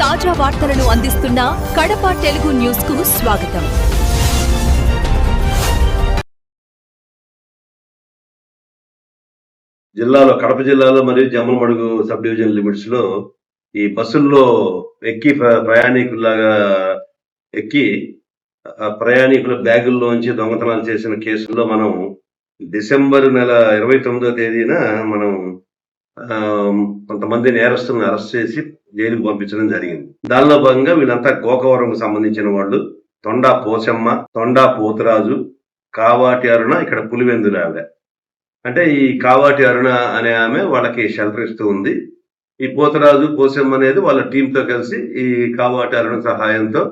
తాజా వార్తలను అందిస్తున్న కడప తెలుగు న్యూస్ కు స్వాగతం. కడప జిల్లాలో మరియు జమ్మలమడుగు సబ్ డివిజన్ లిమిట్స్ లో ఈ బస్సుల్లో ఎక్కి ప్రయాణికుల్లాగా ఎక్కి ప్రయాణికుల బ్యాగుల్లోంచి దొంగతనాలు చేసిన కేసుల్లో మనం డిసెంబర్ నెల 29వ తేదీన మనం కొంతమంది నేరస్తులను అరెస్ట్ చేసి జైలుకు పంపించడం జరిగింది. దానిలో భాగంగా వీళ్ళంతా గోకవరంకు సంబంధించిన వాళ్ళు. తొండా పోచమ్మ, తొండా పోతురాజు, కావాటి అరుణ, ఇక్కడ పులివెందుల ఆవిడ. అంటే ఈ కావాటి అరుణ అనే ఆమె వాళ్ళకి షెల్టర్ ఇస్తూ ఉంది. ఈ పోతరాజు, పోసమ్మ అనేది వాళ్ళ టీంతో కలిసి ఈ కావాటి అరుణ సహాయంతో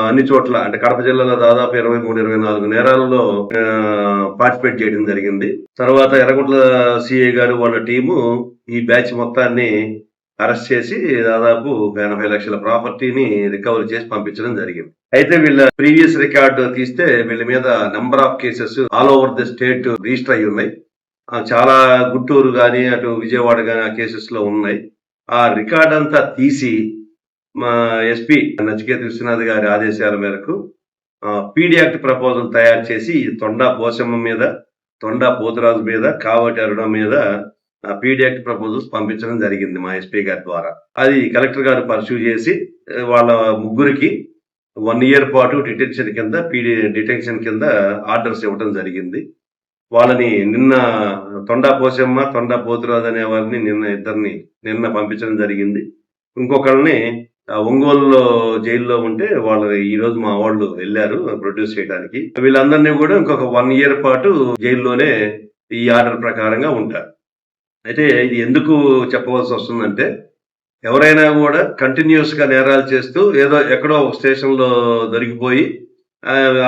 అన్ని చోట్ల అంటే కడప జిల్లాలో దాదాపు 23-24 నేరాలలో పార్టిసిపేట్ చేయడం జరిగింది. తర్వాత ఎర్రగుంట్ల సిఐ గారు వాళ్ళ టీము ఈ బ్యాచ్ మొత్తాన్ని అరెస్ట్ చేసి దాదాపు 80 లక్షల ప్రాపర్టీని రికవరీ చేసి పంపించడం జరిగింది. అయితే వీళ్ళ ప్రీవియస్ రికార్డు తీస్తే వీళ్ళ మీద number of cases all over the state register అయి ఉన్నాయి. చాలా గుంటూరు కానీ అటు విజయవాడ కానీ ఆ కేసెస్ లో ఉన్నాయి. ఆ రికార్డ్ అంతా తీసి మా ఎస్పీ నచికేత విశ్వనాథ్ గారి ఆదేశాల మేరకు పీడీ యాక్ట్ ప్రపోజల్ తయారు చేసి తొండా పోసమ్మ మీద, తొండా పోతురాజు మీద, కావటి అరుణ మీద పీడీ యాక్ట్ ప్రపోజల్స్ పంపించడం జరిగింది మా ఎస్పీ గారి ద్వారా. అది కలెక్టర్ గారు పర్సూ చేసి వాళ్ళ ముగ్గురికి 1 year పాటు డిటెన్షన్ కింద ఆర్డర్స్ ఇవ్వడం జరిగింది. వాళ్ళని నిన్న తొండా పోసమ్మ, తొండా పోతురాజు అనే వారిని నిన్న పంపించడం జరిగింది. ఇంకొకళ్ళని ఒంగోలులో జైల్లో ఉంటే వాళ్ళు ఈ రోజు మా వాళ్ళు వెళ్ళారు ప్రొడ్యూస్ చేయడానికి. వీళ్ళందరినీ కూడా ఇంకొక 1 year పాటు జైల్లోనే ఈ ఆర్డర్ ప్రకారంగా ఉంటారు. అయితే ఇది ఎందుకు చెప్పవలసి వస్తుందంటే, ఎవరైనా కూడా కంటిన్యూస్ గా నేరాలు చేస్తూ ఏదో ఎక్కడో ఒక స్టేషన్ లో దొరికిపోయి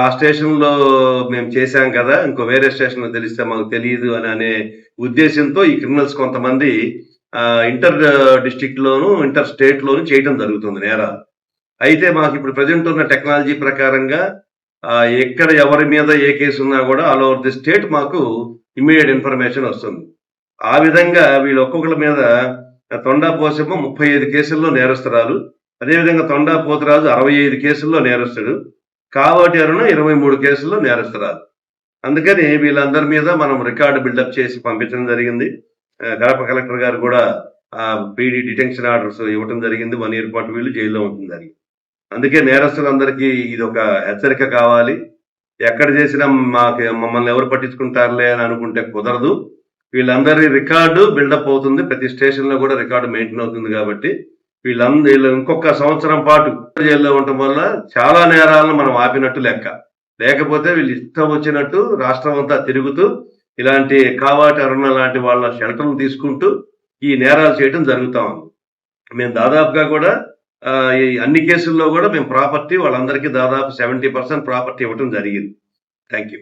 ఆ స్టేషన్ లో మేము చేశాం కదా, ఇంకో వేరే స్టేషన్ లో తెలిస్తే మాకు తెలియదు అనే ఉద్దేశంతో ఈ క్రిమినల్స్ కొంతమంది ఇంటర్ డిస్ట్రిక్ట్ లోను, ఇంటర్ స్టేట్ లోను చేయడం జరుగుతుంది నేరాలు. అయితే మాకు ఇప్పుడు ప్రజెంట్ ఉన్న టెక్నాలజీ ప్రకారంగా ఎక్కడ ఎవరి మీద ఏ కేసు ఉన్నా కూడా ఆల్ ఓవర్ ది స్టేట్ మాకు ఇమ్మీడియట్ ఇన్ఫర్మేషన్ వస్తుంది. ఆ విధంగా వీళ్ళు ఒక్కొక్కరి మీద తొండా పోసమ్మ 35 కేసుల్లో నేరస్తురాలు, అదేవిధంగా తొండా పోతురాజు 65 కేసుల్లో నేరస్తుడు, కావాటి అరుణ 23 కేసుల్లో నేరస్తురాలు. అందుకని వీళ్ళందరి మీద మనం రికార్డు బిల్డప్ చేసి పంపించడం జరిగింది. కడప కలెక్టర్ గారు కూడా పీడీ డిటెన్షన్ ఆర్డర్స్ ఇవ్వడం జరిగింది. 1 year పాటు వీళ్ళు జైల్లో ఉంటుంది జరిగింది. అందుకే నేరస్తులందరికీ ఇది ఒక హెచ్చరిక కావాలి. ఎక్కడ చేసినా మమ్మల్ని ఎవరు పట్టించుకుంటారులే అని అనుకుంటే కుదరదు. వీళ్ళందరి రికార్డు బిల్డప్ అవుతుంది. ప్రతి స్టేషన్ లో కూడా రికార్డు మెయింటైన్ అవుతుంది. కాబట్టి వీళ్ళు ఇంకొక సంవత్సరం పాటు జైల్లో ఉండటం వల్ల చాలా నేరాలను మనం ఆపినట్టు లెక్క. లేకపోతే వీళ్ళు ఇష్టం వచ్చినట్టు రాష్ట్రం అంతా తిరుగుతూ ఇలాంటి కావాటి అరుణ లాంటి వాళ్ళ షెల్టర్లు తీసుకుంటూ ఈ నేరాలు చేయడం జరుగుతా ఉంది. మేము దాదాపుగా కూడా ఈ అన్ని కేసుల్లో కూడా మేము ప్రాపర్టీ వాళ్ళందరికీ దాదాపు 70% ప్రాపర్టీ ఇవ్వడం జరిగింది. Thank you.